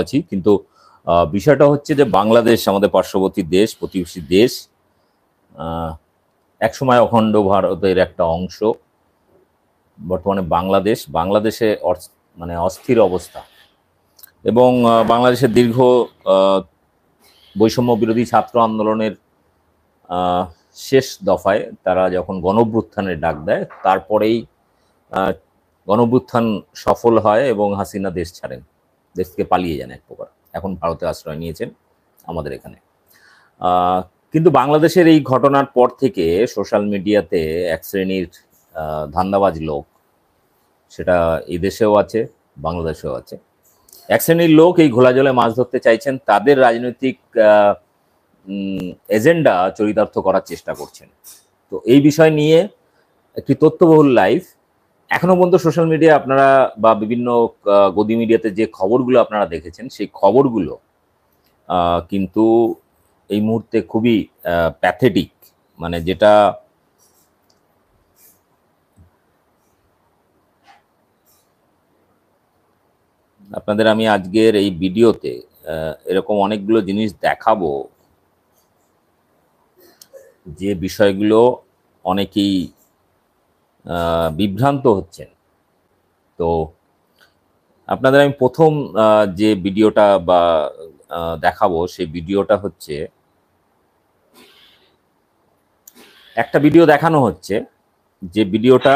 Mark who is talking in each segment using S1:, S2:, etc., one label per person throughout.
S1: আছি, কিন্তু বিষয়টা হচ্ছে যে বাংলাদেশ আমাদের পার্শ্ববর্তী দেশ, প্রতিবেশী দেশ, একসময় অখণ্ড ভারতের একটা অংশ। বর্তমানে বাংলাদেশে মানে অস্থির অবস্থা, এবং বাংলাদেশের দীর্ঘ বৈষম্য বিরোধী ছাত্র আন্দোলনের শেষ দফায় তারা যখন গণঅভ্যুত্থানের ডাক দেয়, তারপরেই গণঅভ্যুত্থান সফল হয় এবং হাসিনা দেশ ছাড়েন, দেশ থেকে পালিয়ে যান এক প্রকার। এখন ভারতে আশ্রয় নিয়েছেন আমাদের এখানে। কিন্তু বাংলাদেশের এই ঘটনার পর থেকে সোশ্যাল মিডিয়াতে এক শ্রেণীর ধান্দাবাজ লোক, সেটা এই দেশেও আছে, বাংলাদেশেও আছে, এক শ্রেণীর লোক এই ঘোলা জলে মাছ ধরতে চাইছেন, তাদের রাজনৈতিক এজেন্ডা চরিতার্থ করার চেষ্টা করছেন। তো এই বিষয় নিয়ে একটি তথ্যবহুল লাইভ এখনো পর্যন্ত সোশ্যাল মিডিয়া আপনারা বা বিভিন্ন গদি মিডিয়াতে যে খবরগুলো আপনারা দেখেছেন, সেই খবরগুলো কিন্তু এই মুহূর্তে খুবই প্যাথেটিক, মানে যেটা আপনাদের আমি আজকের এই ভিডিওতে এরকম অনেকগুলো জিনিস দেখাবো, যে বিষয়গুলো অনেকেই বিভ্রান্ত হচ্ছেন। তো আপনাদের আমি প্রথম যে ভিডিওটা বা দেখাবো, সেই ভিডিওটা হচ্ছে একটা ভিডিও দেখানো হচ্ছে, যে ভিডিওটা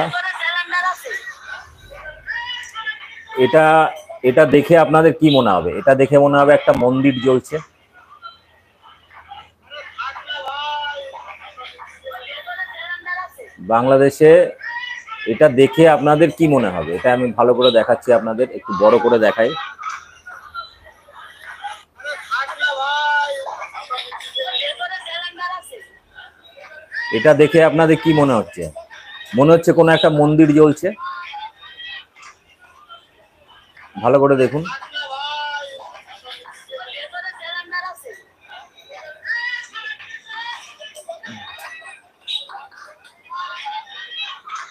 S1: এটা দেখে আপনাদের কি মনে হবে? এটা দেখে মনে হবে একটা মন্দির জ্বলছে। বাংলাদেশে এটা দেখে আপনাদের কি মনে হবে? এটা আমি ভালো করে দেখাচ্ছি আপনাদের, একটু বড় করে দেখাই। এটা দেখে আপনাদের কি মনে হচ্ছে? মনে হচ্ছে কোনো একটা মন্দির জ্বলছে। ভালো করে দেখুন।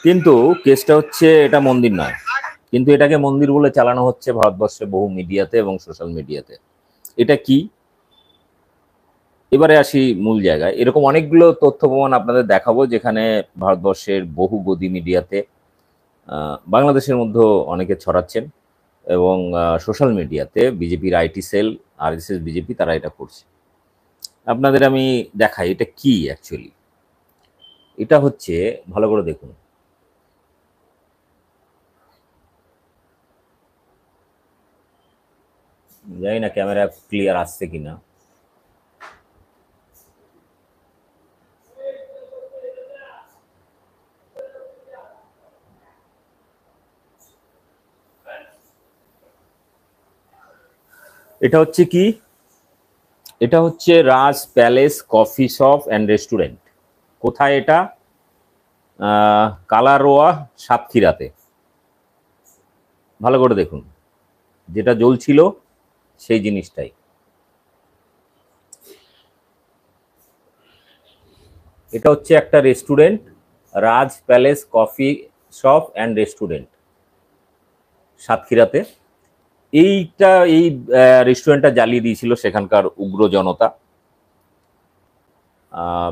S1: কিন্তু কেসটা হচ্ছে এটা মন্দির নয়, কিন্তু এটাকে মন্দির বলে চালানো হচ্ছে ভারতবর্ষে বহু মিডিয়াতে এবং সোশ্যাল মিডিয়াতে। এটা কি? এবারে আসি মূল জায়গায়। এরকম অনেকগুলো তথ্য প্রমাণ আপনাদের দেখাবো, যেখানে ভারতবর্ষের বহু গদি মিডিয়াতে, বাংলাদেশের মধ্যেও অনেকে ছড়াচ্ছেন, এবং সোশ্যাল মিডিয়াতে বিজেপির আইটি সেল, আরএসএস, বিজেপি, তারা এটা করছে। আপনাদের আমি দেখাই এটা কি অ্যাকচুয়ালি। এটা হচ্ছে, ভালো করে দেখুন। জানি না ক্যামেরা ক্লিয়ার আসছে কিনা। এটা হচ্ছে কি? এটা হচ্ছে Raj palace coffee shop and restaurant. কোথায় এটা? কালারোয়া, সাতক্ষীরাতে। ভালো করে দেখুন, যেটা জ্বলছিল সেই জিনিসটাই। এটা হচ্ছে একটা restaurant, Raj palace coffee shop and restaurant, সাতক্ষীরাতে। এই রেস্টুরেন্টটা জ্বালিয়ে দিয়েছিল সেখানকার উগ্র জনতা।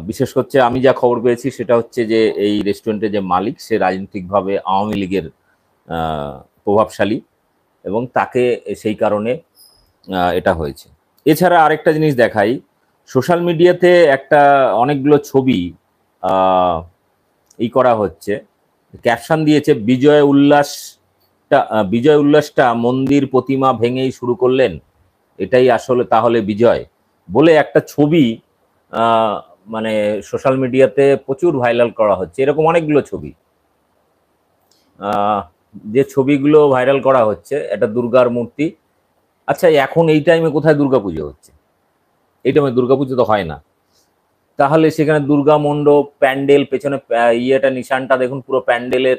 S1: বিশেষ করছে আমি যা খবর পেয়েছি সেটা হচ্ছে যে এই রেস্টুরেন্টের যে মালিক, সে রাজনৈতিকভাবে আওয়ামী লীগের প্রভাবশালী, এবং তাকে সেই কারণে এটা হয়েছে। এছাড়া আরেকটা জিনিস দেখাই, সোশ্যাল মিডিয়াতে একটা অনেকগুলো ছবি করা হচ্ছে, ক্যাপশন দিয়েছে, বিজয় উল্লাসটা মন্দির প্রতিমা ভেঙেই শুরু করলেন, এটাই আসলে তাহলে বিজয়, বলে একটা ছবি মানে সোশ্যাল মিডিয়াতে প্রচুর ভাইরাল করা হচ্ছে। এরকম অনেকগুলো ছবি, যে ছবিগুলো ভাইরাল করা হচ্ছে, এটা দুর্গার মূর্তি। আচ্ছা, এখন এই টাইমে কোথায় দুর্গাপুজো হচ্ছে? এই টাইমে দুর্গাপুজো তো হয় না। তাহলে সেখানে দুর্গা মণ্ডপ, প্যান্ডেল, পেছনে নিশানটা দেখুন, পুরো প্যান্ডেলের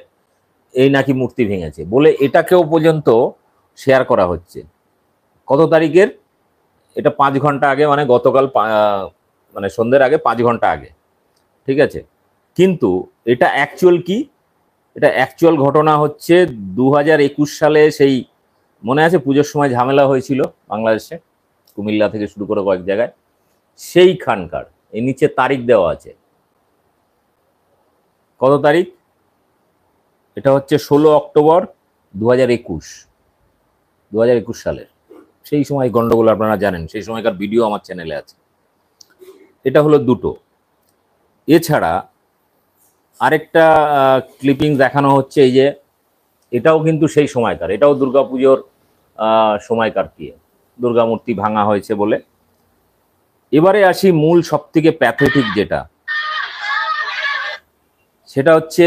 S1: এই নাকি মূর্তি ভেঙেছে, বলে এটাকেও পর্যন্ত শেয়ার করা হচ্ছে। কত তারিখের? এটা 5 ঘন্টা আগে, মানে গতকাল, মানে সন্ধ্যের আগে 5 ঘন্টা আগে, ঠিক আছে। কিন্তু এটা অ্যাকচুয়াল কি? এটা অ্যাকচুয়াল ঘটনা হচ্ছে 2021 সালে সেই মনে আছে পুজোর সময় ঝামেলা হয়েছিল বাংলাদেশে, কুমিল্লা থেকে শুরু করে কয়েক জায়গায়, সেইখানকার এই নিচে তারিখ দেওয়া আছে। কত তারিখ? এটা হচ্ছে 16 অক্টোবর 2021, 2021 সালের। সেই সময় গন্ডগোল আপনারা জানেন, সেই সময়কার ভিডিও আমার চ্যানেলে আছে। এটা হলো দুটো। এছাড়া আরেকটা ক্লিপিং দেখানো হচ্ছে, এই যে এটাও কিন্তু সেই সময়কার, এটাও দুর্গাপুজোর সময়কার, কি দুর্গা মূর্তি ভাঙা হয়েছে বলে। এবারে আসি মূল সবথেকে প্যাথেটিক যেটা, সেটা হচ্ছে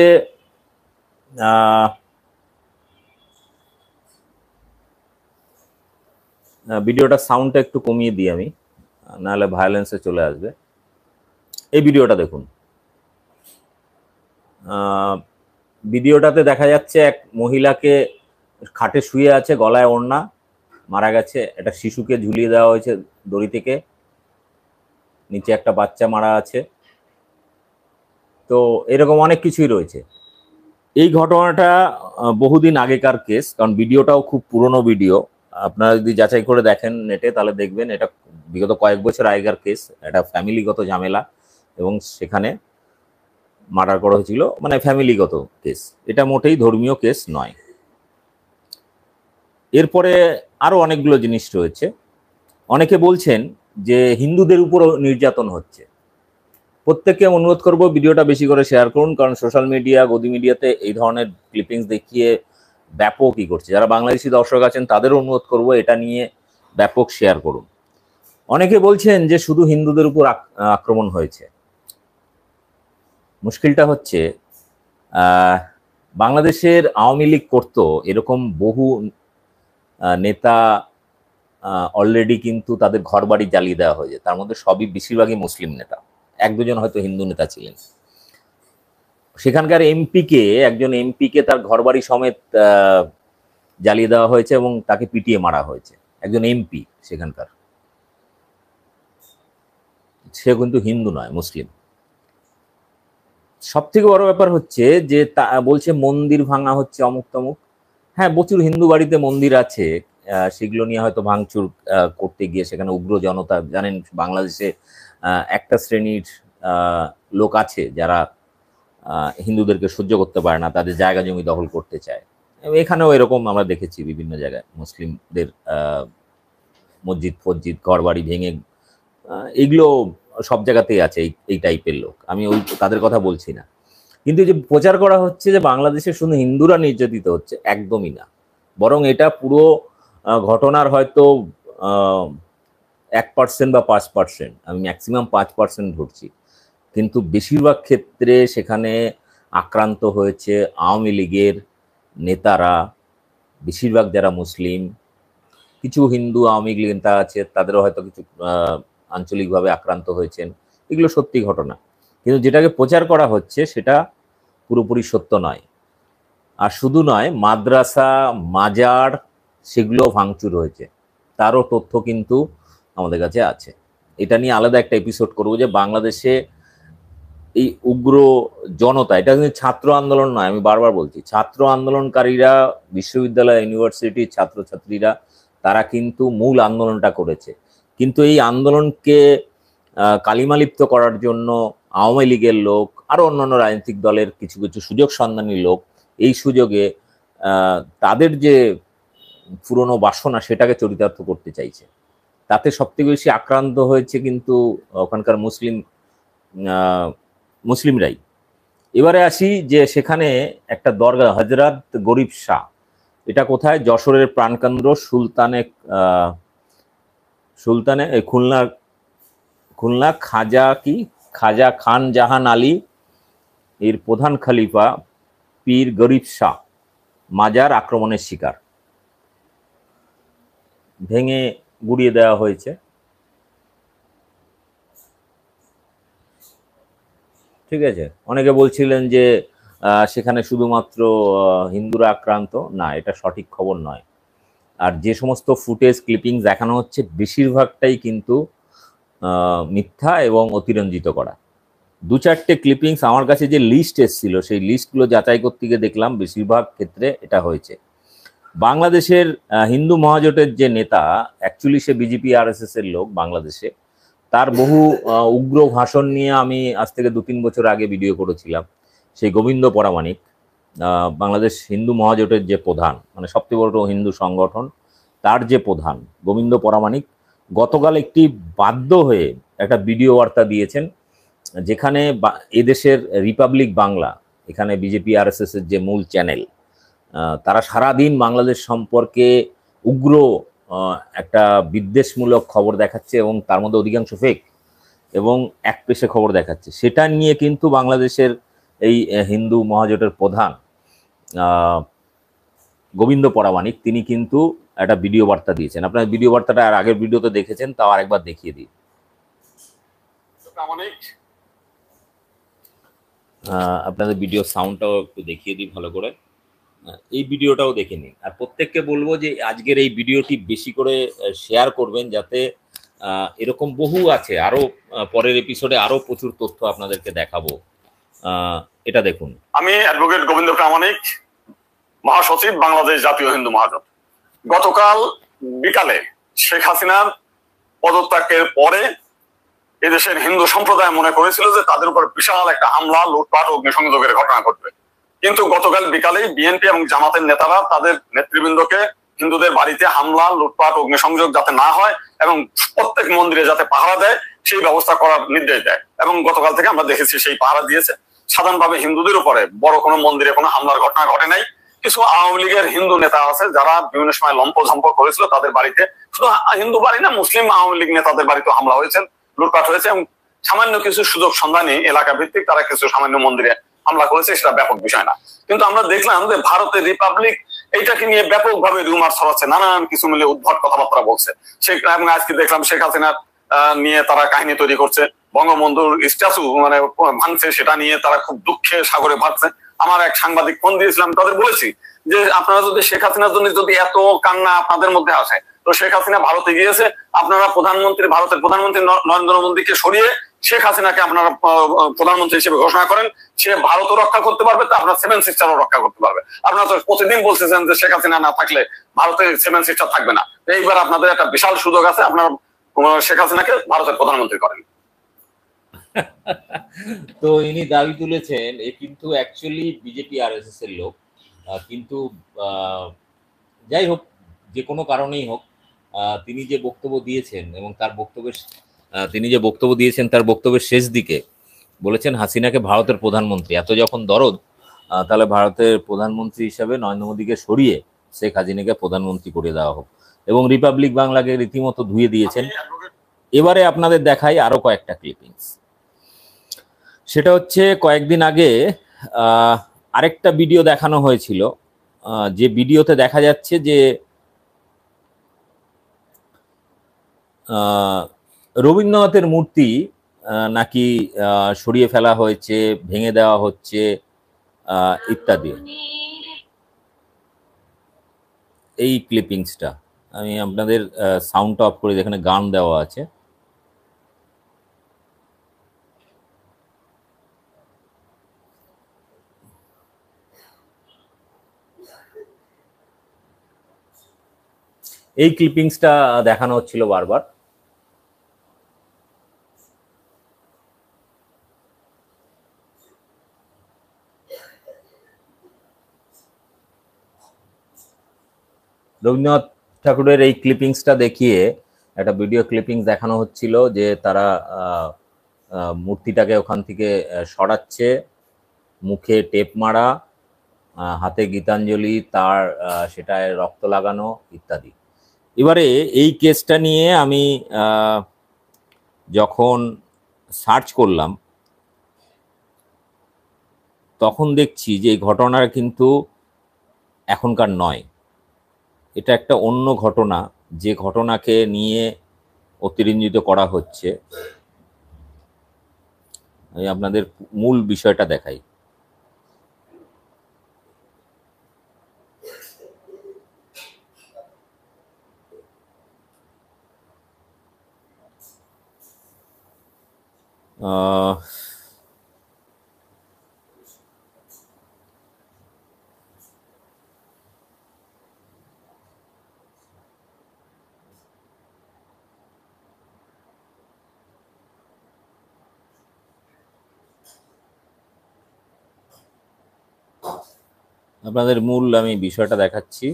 S1: ভিডিওটা সাউন্ডটা একটু কমিয়ে দিই আমি, নাহলে ভায়োলেন্সে চলে আসবে। এই ভিডিওটা দেখুন। ভিডিওটাতে দেখা যাচ্ছে এক মহিলাকে খাটে শুয়ে আছে, গলায় ওড়না, মারা গেছে। একটা শিশুকে ঝুলিয়ে দেওয়া হয়েছে দড়ি থেকে, নিচে একটা বাচ্চা মারা আছে। তো এরকম অনেক কিছুই রয়েছে। এই ঘটনাটা বহুদিন আগেকার কেস, কারণ ভিডিওটাও খুব পুরনো ভিডিও। আপনারা যদি যাচাই করে দেখেন নেটে, তাহলে দেখবেন এটা বিগত কয়েক বছর আগেকার কেস। এটা ফ্যামিলিগত ঝামেলা, এবং সেখানে মার্ডার করা হয়েছিল, মানে ফ্যামিলিগত কেস। এটা মোটেই ধর্মীয় কেস নয়। এরপরে আরো অনেকগুলো জিনিস রয়েছে। অনেকে বলছেন যে হিন্দুদের উপরও নির্যাতন হচ্ছে। প্রত্যেককে অনুরোধ করব ভিডিওটা বেশি করে শেয়ার করুন, কারণ সোশ্যাল মিডিয়া, গদি মিডিয়াতে এই ধরনের ক্লিপিংস দেখিয়ে ব্যাপকই করছে। যারা বাংলাদেশি দর্শক আছেন তাদেরও অনুরোধ করব এটা নিয়ে ব্যাপক শেয়ার করুন। অনেকে বলছেন যে শুধু হিন্দুদের উপর আক্রমণ হয়েছে। মুশকিলটা হচ্ছে বাংলাদেশের আওয়ামী লীগ করতো এরকম বহু নেতা অলরেডি কিন্তু তাদের ঘর বাড়ি জ্বালিয়ে দেওয়া হয়েছে। তার মধ্যে সবই বেশিরভাগই মুসলিম নেতা, এক দুজন হয়তো হিন্দু নেতা ছিলেন। সেখানকার একজন এমপিকে তার ঘর বাড়ি সমেত জ্বালিয়ে দেওয়া হয়েছে এবং তাকে পিটিয়ে মারা হয়েছে। একজন এমপি সেখানকার, সে কিন্তু হিন্দু নয়, মুসলিম। সব থেকে বড় ব্যাপার হচ্ছে যে বলছে মন্দির ভাঙা হচ্ছে, অমুক তমুক। হ্যাঁ, প্রচুর হিন্দু বাড়িতে মন্দির আছে, সেগুলো নিয়ে হয়তো ভাঙচুর করতে গিয়ে সেখানে উগ্র জনতা, জানেন বাংলাদেশে একটা শ্রেণীর লোক আছে যারা হিন্দুদেরকে সহ্য করতে পারে না, তাদের জায়গা জমি দখল করতে চায়। এখানেও এরকম আমরা দেখেছি বিভিন্ন জায়গায় মুসলিমদের মসজিদ ফসজিদ ঘর বাড়ি ভেঙে, এগুলো সব জায়গাতেই আছে এই টাইপের লোক। আমি তাদের কথা বলছি না, কিন্তু যে প্রচার করা হচ্ছে যে বাংলাদেশে শুধু হিন্দুরা নির্যাতিত হচ্ছে, একদমই না। বরং এটা পুরো ঘটনার হয়তো 1% বা 5%, আমি ম্যাক্সিমাম 5% ধরছি, কিন্তু বেশিরভাগ ক্ষেত্রে সেখানে আক্রান্ত হয়েছে আওয়ামী লীগের নেতারা, বেশিরভাগ যারা মুসলিম। কিছু হিন্দু আওয়ামী লীগ নেতা আছে, তাদেরও হয়তো কিছু আঞ্চলিকভাবে আক্রান্ত হয়েছেন। এগুলো সত্যি ঘটনা, কিন্তু যেটাকে প্রচার করা হচ্ছে সেটা পুরোপুরি সত্য নয়। আর শুধু নয়, মাদ্রাসা, মাজার, সেগুলো ভাঙচুর হয়েছে, তারও তথ্য কিন্তু আমাদের কাছে আছে। এটা নিয়ে আলাদা একটা এপিসোড করবো, যে বাংলাদেশে এই উগ্র জনতা, এটা কিন্তু ছাত্র আন্দোলন নয়, আমি বারবার বলছি, ছাত্র আন্দোলনকারীরা, বিশ্ববিদ্যালয় ইউনিভার্সিটির ছাত্রছাত্রীরা, তারা কিন্তু মূল আন্দোলনটা করেছে। কিন্তু এই আন্দোলনকে কালিমালিপ্ত করার জন্য আওয়ামী লীগের লোক, আরো অন্যান্য রাজনৈতিক দলের কিছু কিছু সুযোগ সন্ধানী লোক এই সুযোগে তাদের যে পুরনো বাসনা সেটাকে চরিতার্থ করতে চাইছে। তাতে সবথেকে বেশি আক্রান্ত হয়েছে কিন্তু ওখানকার মুসলিমরাই। এবারে আসি যে সেখানে একটা দরগা, হজরত গরিব শাহ, এটা কোথায়? যশোরের প্রাণকেন্দ্র সুলতানে খুলনা খাজা খান জাহান আলী এর প্রধান খলিফা পীর গরিব শাহ মাজার আক্রমণের শিকার, ভেঙে গুড়িয়ে দেওয়া হয়েছে। ঠিক আছে, অনেকে বলছিলেন যে সেখানে শুধুমাত্র হিন্দুরা আক্রান্ত, না, এটা সঠিক খবর নয়। আর যে সমস্ত ফুটেজ ক্লিপিং দেখানো হচ্ছে বেশিরভাগটাই কিন্তু মিথ্যা এবং অতিরঞ্জিত করা। দু চারটে ক্লিপিংস আমার কাছে যে লিস্ট এসেছিল, সেই লিস্টগুলো যাচাই করতে গিয়ে দেখলাম বেশিরভাগ ক্ষেত্রে এটা হয়েছে। বাংলাদেশের হিন্দু মহাজোটের যে নেতা, অ্যাকচুয়ালি সে বিজেপি আরএসএস এর লোক বাংলাদেশে, তার বহু উগ্র ভাষণ নিয়ে আমি আজ থেকে 2-3 বছর আগে ভিডিও করেছিলাম। সেই গোবিন্দ পরামানিক, বাংলাদেশ হিন্দু মহাজোটের যে প্রধান, মানে সবচেয়ে বড় হিন্দু সংগঠন, তার যে প্রধান গোবিন্দ পরামানিক গতকাল একটি বাধ্য হয়ে একটা ভিডিও বার্তা দিয়েছেন, যেখানে এদেশের রিপাবলিক বাংলা, এখানে বিজেপি আরএসএস এর যে মূল চ্যানেল, তারা সারাদিন বাংলাদেশ সম্পর্কে উগ্র একটা বিদ্বেষমূলক খবর দেখাচ্ছে এবং তার মধ্যে অধিকাংশ ফেক এবং এক পেশে খবর দেখাচ্ছে। সেটা নিয়ে কিন্তু বাংলাদেশের এই হিন্দু মহাজোটের প্রধান গোবিন্দ পরামানিক তিনি কিন্তু একটা ভিডিও বার্তা দিয়েছেন। আপনার ভিডিও বার্তাটা আর আগের ভিডিওতে দেখেছেন, তাও আরেকবার দেখিয়ে দিই। আপনাদের ভিডিও সাউন্ডটাও একটু দেখিয়ে দিই ভালো করে, এই ভিডিওটাও দেখে নিন। আর প্রত্যেককে বলবো যে আজকের এই ভিডিওটি বেশি করে শেয়ার করবেন, যাতে এরকম বহু আছে, আরো পরের এপিসোডে আরো প্রচুর তথ্য আপনাদেরকে দেখাবো। এটা দেখুন।
S2: আমি অ্যাডভোকেট গোবিন্দ প্রামাণিক, মহাসচিব বাংলাদেশ জাতীয় হিন্দু মহাজোট। গতকাল বিকালে শেখ হাসিনার পদত্যাগের পরে এদেশের হিন্দু সম্প্রদায় মনে করেছিল যে তাদের উপর বিশাল একটা হামলা, লুটপাট, অগ্নিসংযোগের ঘটনা ঘটবে। কিন্তু গতকাল বিকালেই বিএনপি এবং জামাতের নেতারা তাদের নেতৃবৃন্দকে হিন্দুদের বাড়িতে হামলা, লুটপাট, অগ্নিসংযোগ যাতে না হয় এবং প্রত্যেক মন্দিরে যাতে পাহারা দেয় সেই ব্যবস্থা করার নির্দেশ দেয়। এবং গতকাল থেকে আমরা দেখেছি সেই পাহারা দিয়েছে। সাধারণভাবে হিন্দুদের উপরে বড় কোনো মন্দিরে কোনো হামলার ঘটনা ঘটে নাই। কিছু আওয়ামী লীগের হিন্দু নেতা আছে যারা বিভিন্ন সময় লম্পঝম্প করেছিল, তাদের বাড়িতে, শুধু হিন্দু বাড়ি না, মুসলিম আওয়ামী লীগ নেতাদের বাড়িতে হামলা হয়েছে, লুটপাট হয়েছে এবং সামান্য কিছু সুযোগ সন্ধানী এলাকা ভিত্তিক তারা কিছু সামান্য মন্দিরে হামলা করেছে, সেটা ব্যাপক বিষয় না। কিন্তু আমরা দেখলাম যে ভারতের রিপাবলিক এইটাকে নিয়ে ব্যাপকভাবে রুমার ছড়াচ্ছে, নানান কিছু মিলে উদ্ভট কথাবার্তা বলছে। এবং আজকে দেখলাম শেখ হাসিনার নিয়ে তারা কাহিনী তৈরি করছে, বঙ্গবন্ধুর স্ট্যাচু মানে ভাঙছে, সেটা নিয়ে তারা খুব দুঃখে সাগরে ভাসছে। আমার এক সাংবাদিক ফোন দিয়েছিলাম, তাদের বলেছি যে আপনারা যদি শেখ হাসিনার জন্য যদি এত কান্না আপনাদের মধ্যে আসে, তো শেখ হাসিনা ভারতে গিয়েছে, আপনারা ভারতের প্রধানমন্ত্রী নরেন্দ্র মোদীকে সরিয়ে শেখ হাসিনাকে আপনারা প্রধানমন্ত্রী হিসেবে ঘোষণা করেন, সে ভারতও রক্ষা করতে পারবে, তো আপনার 7 সিস্টারও রক্ষা করতে পারবে। আপনারা তো প্রতিদিন বলছেন যে শেখ হাসিনা না থাকলে ভারতের 7 সিস্টার থাকবে না। এইবার আপনাদের একটা বিশাল সুযোগ আছে, আপনারা শেখ হাসিনাকে ভারতের প্রধানমন্ত্রী করেন।
S1: তো ইনি দাবি তুলেছেন, এ কিন্তু অ্যাকচুয়ালি বিজেপি আরএসএস এর লোক, কিন্তু যাই হোক, যে কোনো কারণেই হোক, তিনি যে বক্তব্য দিয়েছেন এবং তার বক্তব্যের শেষ দিকে বলেছেন হাসিনাকে ভারতের প্রধানমন্ত্রী, এত যখন দরদ, তাহলে ভারতের প্রধানমন্ত্রী হিসাবে নরেন্দ্র মোদীকে সরিয়ে শেখ হাসিনাকে প্রধানমন্ত্রী করে দেওয়া হোক, এবং রিপাবলিক বাংলাকে রীতিমতো ধুয়ে দিয়েছেন। এবারে আপনাদের দেখাই আরো কয়েকটা ক্লিপিংস। সেটা হচ্ছে কয়েকদিন আগে আরেকটা ভিডিও দেখানো হয়েছিল, যে ভিডিওতে দেখা যাচ্ছে যে রবীন্দ্রনাথের মূর্তি নাকি সরিয়ে ফেলা হয়েছে, ভেঙে দেওয়া হচ্ছে ইত্যাদি। এই ক্লিপিংসটা আমি আপনাদের সাউন্ড অফ করে, যেখানে গান দেওয়া আছে, এই ক্লিপিংসটা দেখানো হচ্ছিল বারবার। রবীন্দ্রনাথ ঠাকুরের এই ক্লিপিংসটা দেখিয়ে একটা ভিডিও ক্লিপিংস দেখানো হচ্ছিল, যে তারা মূর্তিটাকে ওখান থেকে সরাচ্ছে, মুখে টেপ মারা, হাতে গীতাঞ্জলি, তার সেটায় রক্ত লাগানো ইত্যাদি। এবারে এই কেসটা নিয়ে আমি যখন সার্চ করলাম, তখন দেখছি যে এই ঘটনাটা কিন্তু এখনকার নয়, এটা একটা অন্য ঘটনা, যে ঘটনাকে নিয়ে অতিরঞ্জিত করা হচ্ছে। আমি আপনাদের মূল বিষয়টা দেখাই। আপনাদের মূল আমি বিষয়টা দেখাচ্ছি।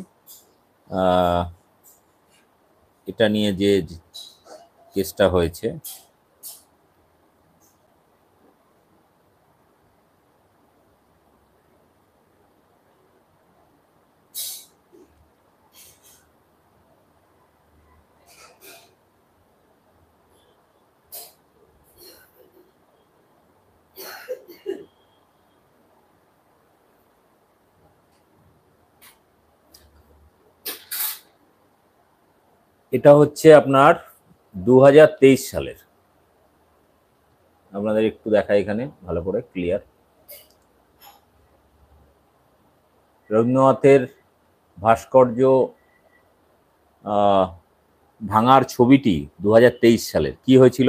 S1: এটা নিয়ে যে কেসটা হয়েছে, এটা হচ্ছে আপনার 2023 সালের। আপনাদের একটু দেখাই এখানে ভালো করে ক্লিয়ার। রবীন্দ্রনাথের ভাস্কর্য ভাঙার ছবিটি 2023 সালের। কি হয়েছিল?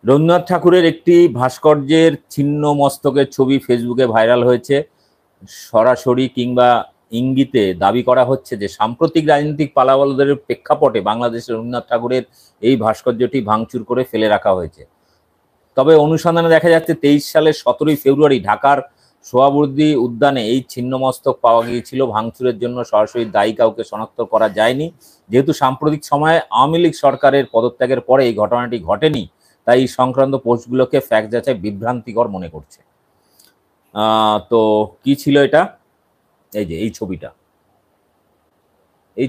S1: রবীন্দ্রনাথ ঠাকুরের একটি ভাস্কর্যের ছিন্ন মস্তকের ছবি ফেসবুকে ভাইরাল হয়েছে। সরাসরি কিংবা ইঙ্গিতে দাবি করা হচ্ছে যে সাম্প্রতিক রাজনৈতিক পালাবদলের প্রেক্ষাপটে বাংলাদেশের রবীন্দ্রনাথ ঠাকুরের এই ভাস্কর্যটি ভাঙচুর করে ফেলে রাখা হয়েছে। তবে অনুসন্ধানে দেখা যাচ্ছে 23 সালের 17 ফেব্রুয়ারি ঢাকার সোহরাওয়ার্দী উদ্যানে এই ছিন্নমস্তক পাওয়া গিয়েছিল। ভাঙচুরের জন্য সরাসরি দায়ী কাউকে শনাক্ত করা যায়নি। যেহেতু সাম্প্রতিক সময়ে আওয়ামী লীগ সরকারের পদত্যাগের পরে এই ঘটনাটি ঘটেনি, তাই এই সংক্রান্ত পোস্টগুলোকে ফ্যাক্ট যাচাই বিভ্রান্তিকর মনে করছে। তো কি ছিল এটা? এই যে এই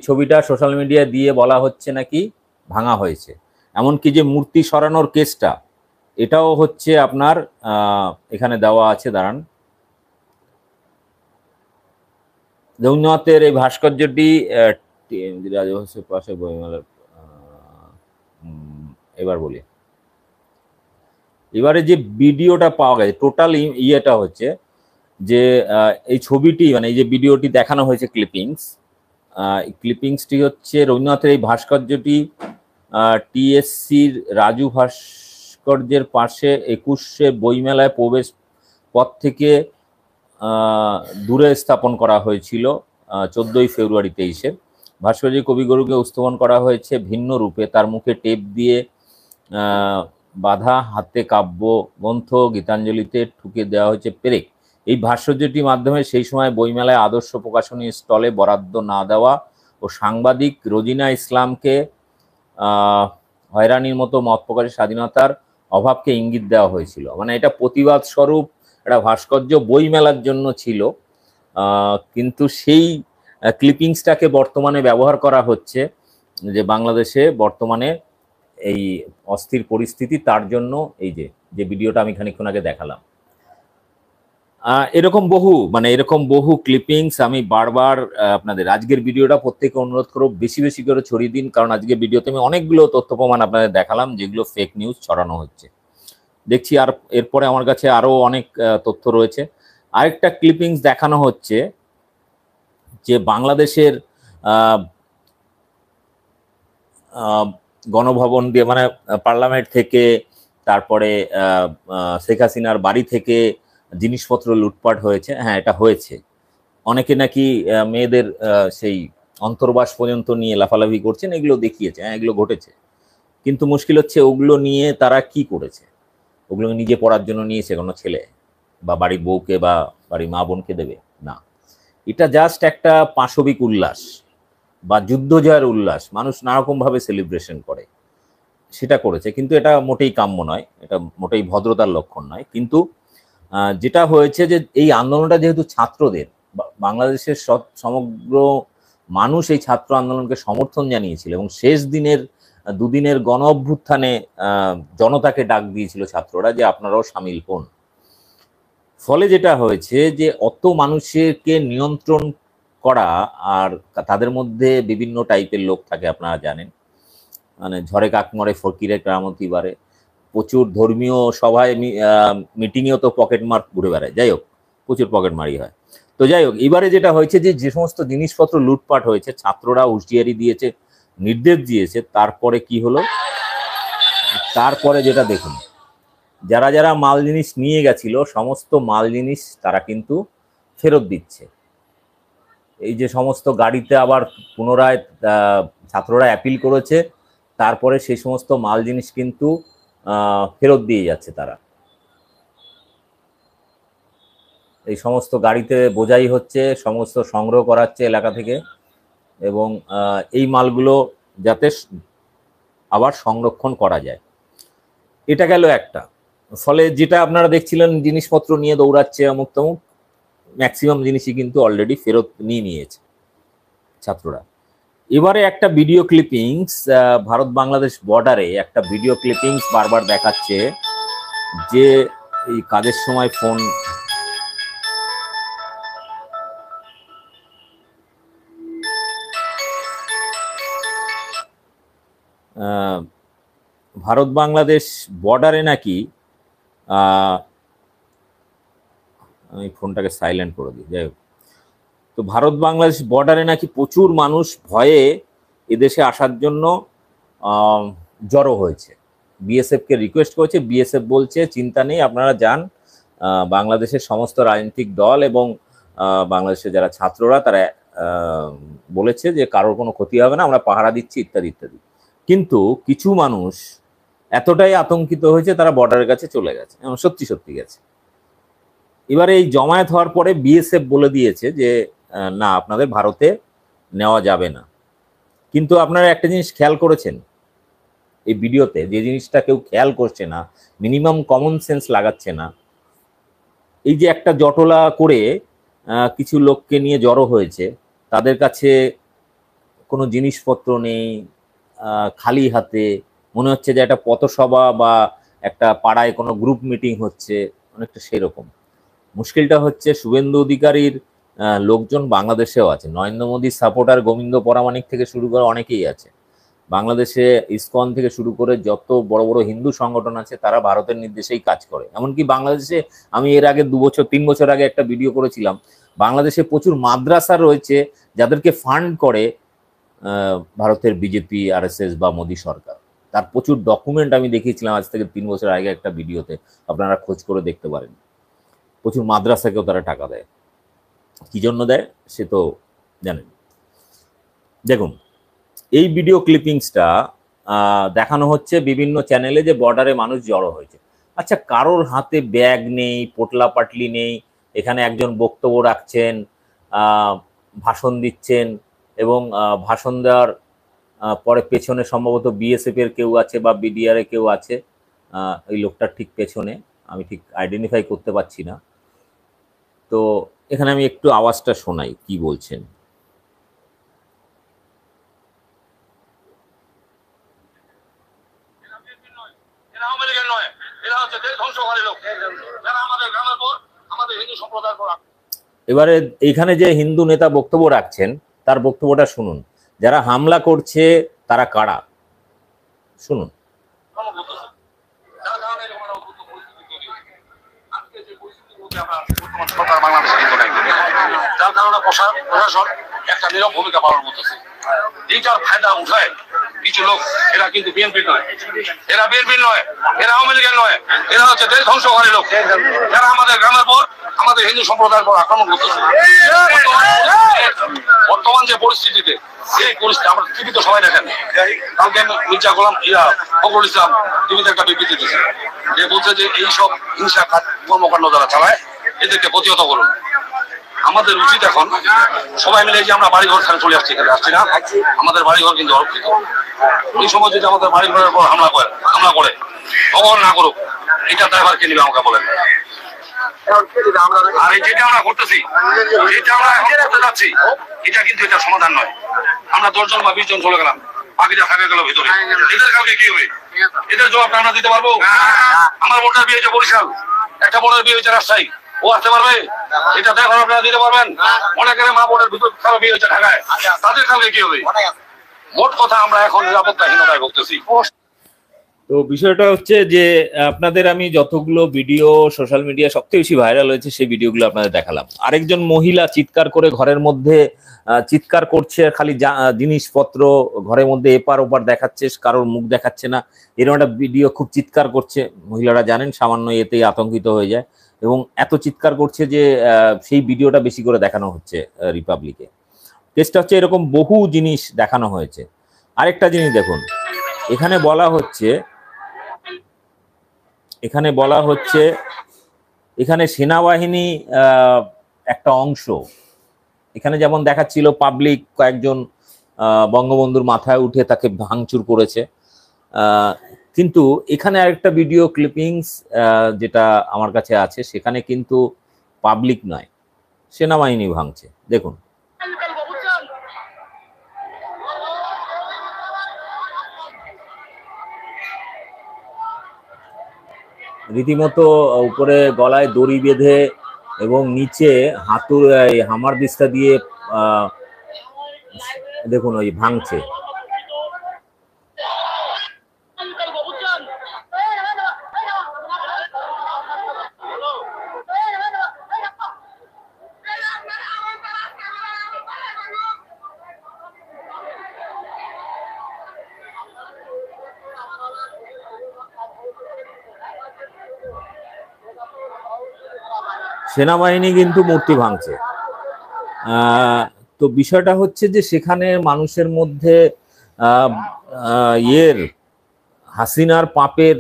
S1: ছবিটা সোশ্যাল মিডিয়া দিয়ে বলা হচ্ছে নাকি ভাঙা হয়েছে। এমনকি যে মূর্তি সরানোর কেসটা, এটাও হচ্ছে আপনার এখানে দেওয়া আছে, দাঁড়ান। রবীন্দ্রনাথের এই ভাস্কর্যটি রাজহংসের পাশে বইমেলার, এবার বলি, এবারে যে ভিডিওটা পাওয়া গেছে টোটাল ইয়েটা হচ্ছে যে এই ছবিটি মানে এই যে ভিডিওটি দেখানো হয়েছে ক্লিপিংসটি হচ্ছে রবীন্দ্রনাথের এই ভাস্কর্যটি টিএসসির রাজু ভাস্কর্যের পাশে 21শে বইমেলায় প্রবেশ পথ থেকে দূরে স্থাপন করা হয়েছিল 14ই ফেব্রুয়ারি 23-এ। ভাস্কর্য কবিগুরুকে উপস্থাপন করা হয়েছে ভিন্ন রূপে। তার মুখে টেপ দিয়ে বাধা, হাতে কাব্য গ্রন্থ, গীতাঞ্জলিতে ঠুকে দেওয়া হয়েছে পেরেক। এই ভাস্কর্যটির মাধ্যমে সেই সময় বইমেলায় আদর্শ প্রকাশনী স্টলে বরাদ্দ না দেওয়া ও সাংবাদিক রোজিনা ইসলামকে হয়রানির মতো মত প্রকাশের স্বাধীনতার অভাবকে ইঙ্গিত দেওয়া হয়েছিল। মানে এটা প্রতিবাদ স্বরূপ একটা ভাস্কর্য বইমেলার জন্য ছিল, কিন্তু সেই ক্লিপিংসটাকে বর্তমানে ব্যবহার করা হচ্ছে যে বাংলাদেশে বর্তমানে এই অস্থির পরিস্থিতি, তার জন্য এই যে ভিডিওটা আমি খানিকক্ষণ আগে দেখালাম। এরকম বহু ক্লিপিংস আমি বারবার আপনাদের আজকের ভিডিওটা প্রত্যেকে অনুরোধ করব বেশি বেশি করে ছড়িয়ে দিন, কারণ আজকের ভিডিওতে আমি অনেকগুলো তথ্য প্রমাণ আপনাদের দেখালাম যেগুলো ফেক নিউজ ছড়ানো হচ্ছে। দেখছি আর এরপরে আমার কাছে আরো অনেক তথ্য রয়েছে। আরেকটা ক্লিপিংস দেখানো হচ্ছে যে বাংলাদেশের গণভবন দিয়ে মানে পার্লামেন্ট থেকে, তারপরে শেখ হাসিনার বাড়ি থেকে জিনিসপত্র লুটপাট হয়েছে। হ্যাঁ, এটা হয়েছে। অনেকে নাকি মেয়েদের সেই অন্তর্বাস পর্যন্ত নিয়ে লাফালাফি করছেন, এগুলো দেখিয়েছে। হ্যাঁ, এগুলো ঘটেছে, কিন্তু মুশকিল হচ্ছে ওগুলো নিয়ে তারা কি করেছে? ওগুলো নিজে পড়ার জন্য নিয়েছে কোনো ছেলে বা বাড়ির বউকে বা বাড়ির মা বোনকে দেবে না। এটা জাস্ট একটা পাশবিক উল্লাস বা যুদ্ধ জয়ের উল্লাস, মানুষ নানারকমভাবে সেলিব্রেশন করে, সেটা করেছে। কিন্তু এটা মোটেই কাম্য নয়, এটা মোটেই ভদ্রতার লক্ষণ নয়। কিন্তু যেটা হয়েছে যে এই আন্দোলনটা যেহেতু ছাত্রদের, বাংলাদেশের সমগ্র মানুষ এই ছাত্র আন্দোলনকে সমর্থন জানিয়েছিল এবং শেষ দিনের দুদিনের গণ অভ্যুত্থানে জনতাকে ডাক দিয়েছিল ছাত্ররা যে আপনারাও সামিল হন। ফলে যেটা হয়েছে যে অত মানুষকে নিয়ন্ত্রণ করা, আর তাদের মধ্যে বিভিন্ন টাইপের লোক থাকে আপনারা জানেন, মানে ঝড়ে কাক মরে ফকিরে কেরামতি বাড়ে। প্রচুর ধর্মীয় সভায় মিটিংয়েও তো পকেট মার ঘুরে বেড়ায়। যাই হোক, প্রচুর পকেট মারি হয়। তো যাই হোক, এবারে যেটা হয়েছে যে সমস্ত জিনিসপত্র লুটপাট হয়েছে, ছাত্ররা হুঁশিয়ারি দিয়েছে, নির্দেশ দিয়েছে, তারপরে কি হলো? তারপরে যেটা দেখুন, যারা যারা মাল জিনিস নিয়ে গেছিল সমস্ত মাল জিনিস তারা কিন্তু ফেরত দিচ্ছে। এই যে সমস্ত গাড়িতে আবার পুনরায় ছাত্ররা অ্যাপিল করেছে, তারপরে সেই সমস্ত মাল জিনিস কিন্তু ফেরত দিয়ে যাচ্ছে তারা। এই সমস্ত গাড়িতে বোঝাই হচ্ছে, সমস্ত সংগ্রহ করা হচ্ছে এলাকা থেকে, এবং এই মালগুলো যাতে আবার সংরক্ষণ করা যায়। এটা গেল একটা। ফলে যেটা আপনারা দেখছিলেন জিনিসপত্র নিয়ে দৌড়াচ্ছে অমুক তমুক, ম্যাক্সিমাম জিনিসই কিন্তু অলরেডি ফেরত নিয়েছে ছাত্ররা। এবারে একটা ভিডিও ক্লিপিংস, ভারত বাংলাদেশ বর্ডারে একটা ভিডিও ক্লিপিংস বারবার দেখাচ্ছে যে এই কাজের সময় ফোন ভারত বাংলাদেশ বর্ডারে নাকি, আমি ফোনটাকে সাইলেন্ট করে দিই, যাই হোক। তো ভারত বাংলাদেশ বর্ডারে নাকি প্রচুর মানুষ ভয়ে এদেশে আসার জন্য জড়ো হয়েছে, বিএসএফকে রিকোয়েস্ট করেছে। বিএসএফ বলছে চিন্তা নেই, আপনারা যান। বাংলাদেশের সমস্ত রাজনৈতিক দল এবং বাংলাদেশের যারা ছাত্ররা তারা বলেছে যে কারোর কোনো ক্ষতি হবে না, আমরা পাহারা দিচ্ছি ইত্যাদি ইত্যাদি। কিন্তু কিছু মানুষ এতটাই আতঙ্কিত হয়েছে তারা বর্ডারের কাছে চলে গেছে, সত্যি সত্যি গেছে। এবারে এই জমায়েত হওয়ার পরে বিএসএফ বলে দিয়েছে যে না, আপনাদের ভারতে নেওয়া যাবে না। কিন্তু আপনারা একটা জিনিস খেয়াল করেছেন এই ভিডিওতে, যে জিনিসটা কেউ খেয়াল করছে না, মিনিমাম কমন সেন্স লাগাচ্ছে না, এই যে একটা জটলা করে কিছু লোককে নিয়ে জড়ো হয়েছে, তাদের কাছে কোনো জিনিসপত্র নেই, খালি হাতে, মনে হচ্ছে যে একটা পথসভা বা একটা পাড়ায় কোনো গ্রুপ মিটিং হচ্ছে, অনেকটা সেরকম। মুশকিলটা হচ্ছে শুভেন্দু অধিকারীর লোকজন বাংলাদেশেও আছে, নরেন্দ্র মোদীর সাপোর্টার গোবিন্দ পরামানিক থেকে শুরু করে অনেকেই আছে বাংলাদেশে। ইসকন থেকে শুরু করে যত বড় বড় হিন্দু সংগঠন আছে তারা ভারতের নির্দেশেই কাজ করে। এমনকি বাংলাদেশে আমি এর আগে 2-3 বছর আগে একটা ভিডিও করেছিলাম, বাংলাদেশে প্রচুর মাদ্রাসা রয়েছে যাদেরকে ফান্ড করে ভারতের বিজেপি, আরএসএস বা মোদী সরকার। তার প্রচুর ডকুমেন্ট আমি দেখিয়েছিলাম আজ থেকে 3 বছর আগে একটা ভিডিওতে, আপনারা খোঁজ করে দেখতে পারেন। প্রচুর মাদ্রাসাকেও তারা টাকা দেয়। কি জন্য দেয় সে তো জানেন। দেখুন, এই ভিডিও ক্লিপিংসটা দেখানো হচ্ছে বিভিন্ন চ্যানেলে যে বর্ডারে মানুষ জড়ো হয়েছে। আচ্ছা, কারোর হাতে ব্যাগ নেই, পোটলা পাটলি নেই, এখানে একজন বক্তব্য রাখছেন, ভাষণ দিচ্ছেন, এবং ভাষণ দেওয়ার পরে পেছনে সম্ভবত বিএসএফ এর কেউ আছে বা বিডিআর এর কেউ আছে, এই লোকটার ঠিক পেছনে, আমি ঠিক আইডেন্টিফাই করতে পারছি না। তো এখানে আমি একটু আওয়াজটা শোনাই কি বলছেন। এবারে এইখানে যে হিন্দু নেতা বক্তব্য রাখছেন তার বক্তব্যটা শুনুন। যারা হামলা করছে তারা কারা, শুনুন। যার কারণে প্রশাসন একটা নীরব ভূমিকা পালন করতেছে। এইটার ফায়দা উঠায় কিছু লোক, এরা কিন্তু বিএনপির নয়, এরা বিএনপির নয়, এরা আওয়ামী লীগের নয়, এরা হচ্ছে দেশ ধ্বংসকারী লোক, যারা আমাদের গ্রামের পর আমাদের হিন্দু সম্প্রদায়ের পর আক্রমণ করতেছে। বর্তমান যে পরিস্থিতিতে, সেই পরিস্থিতি আমরা টিভি তো সবাই দেখেন। কালকে মির্জা গোলাম ফখরুল ইসলাম টিভিতে একটা বিবৃতি দিয়েছে, যে বলছে যে এইসব হিংসা কর্মকাণ্ড যারা চালায় এদেরকে প্রতিহত করুন। আমাদের উচিত এখন সবাই মিলে, যে আমরা বাড়িঘর ছেড়ে চলে আসছি না, আমাদের বাড়িঘর কিন্তু অরক্ষিত। এই সময় যদি আমাদের বাড়িঘরের পর হামলা করে ভগবান না করুক, এটা ড্রাইভার কে নিবে আমাকে বলেন। আর এই যেটা আমরা করতেছি, যেটা আমরা এখন করতে যাচ্ছি, এটা কিন্তু এটা সমাধান নয়। আমরা 10 জন বা 20 জন চলে গেলাম, বাকিটা থাকে গেল ভিতরে, এদের কালকে কি হবে? এদের জবাব আমরা দিতে পারবো? আমার বোনের বিয়ে হয়েছে বরিশাল, একটা বোনের বিয়ে হয়েছে রাজশাহী, ও আসতে পারবে? এটা দেখো আপনারা দিতে পারবেন? অনেকের মা বোনের ভিতর কারো বিয়ে হয়েছে ঢাকায়, তাদের কালকে কি হবে? মোট কথা আমরা এখন নিরাপত্তাহীনতায় ভুগতেছি। তো বিষয়টা হচ্ছে যে আপনাদের আমি যতগুলো ভিডিও সোশ্যাল মিডিয়া সবচেয়ে বেশি ভাইরাল হয়েছে সেই ভিডিওগুলো আপনাদের দেখালাম। আরেকজন মহিলা চিৎকার করে ঘরের মধ্যে চিৎকার করছে, খালি জিনিসপত্র ঘরের মধ্যে এপার ওপার দেখাচ্ছে, কারোর মুখ দেখাচ্ছে না, এরকম একটা ভিডিও। খুব চিৎকার করছে, মহিলারা জানেন সামান্য এতেই আতঙ্কিত হয়ে যায়, এবং এত চিৎকার করছে যে সেই ভিডিওটা বেশি করে দেখানো হচ্ছে রিপাবলিকে। কেসটা হচ্ছে এরকম বহু জিনিস দেখানো হয়েছে। আরেকটা জিনিস দেখুন, এখানে বলা হচ্ছে এখানে সেনাবাহিনী একটা অংশ, এখানে যেমন দেখাচ্ছিল পাবলিক কয়েকজন বঙ্গবন্ধুর মাথায় উঠে তাকে ভাঙচুর করেছে, কিন্তু এখানে আরেকটা ভিডিও ক্লিপিংস যেটা আমার কাছে আছে, সেখানে কিন্তু পাবলিক নয়, সেনাবাহিনী ভাঙছে। দেখুন। রীতিমতো উপরে গলায় দড়ি বেঁধে এবং নিচে হামার দিস্তা দিয়ে দেখুন ওই ভাঙছে। সেনাবাহিনী কিন্তু মূর্তি ভাঙছে। তো বিষয়টা হচ্ছে যে সেখানে মানুষের মধ্যে হাসিনার পাপের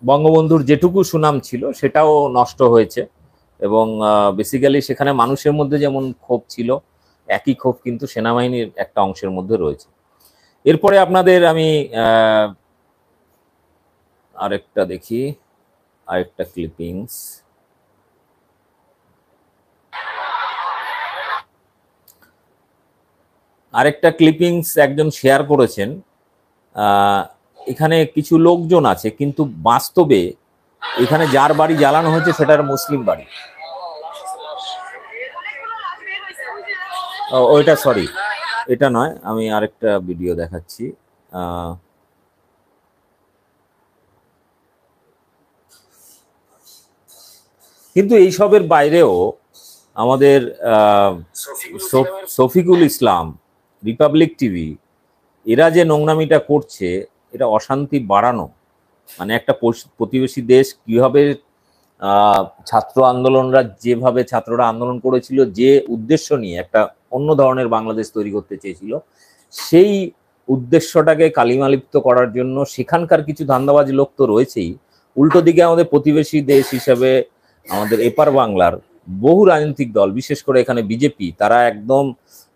S1: বঙ্গবন্ধুর যেটুকু সুনাম ছিল সেটাও নষ্ট হয়েছে, এবং বেসিক্যালি সেখানে মানুষের মধ্যে যেমন ক্ষোভ ছিল, একই ক্ষোভ কিন্তু সেনাবাহিনীর একটা অংশের মধ্যে রয়েছে। এরপরে আপনাদের আমি আরেকটা দেখি, আরেকটা ক্লিপিংস। আরেকটা ক্লিপিংস একজন শেয়ার করেছেন। এখানে কিছু লোকজন আছে, কিন্তু বাস্তবে এখানে যার বাড়ি জ্বালানো হয়েছে সেটার মুসলিম বাড়ি। ওইটা সরি, এটা নয়, আমি আরেকটা ভিডিও দেখাচ্ছি। কিন্তু এইসবের বাইরেও আমাদের শফিকুল ইসলাম, রিপাবলিক টিভি, এরা যে নোংরামিটা করছে, এটা অশান্তি বাড়ানো। মানে একটা প্রতিবেশী দেশ কিভাবে ছাত্র আন্দোলনরা, যেভাবে ছাত্ররা আন্দোলন করেছিল, যে উদ্দেশ্য নিয়ে একটা অন্য ধরনের বাংলাদেশ তৈরি করতে চেয়েছিল, সেই উদ্দেশ্যটাকে কালিমালিপ্ত করার জন্য সেখানকার কিছু ধান্দাবাজ লোক তো রয়েছেই, উল্টো দিকে আমাদের প্রতিবেশী দেশ হিসেবে আমাদের এপার বাংলার বহু রাজনৈতিক দল, বিশেষ করে এখানে বিজেপি, তারা একদম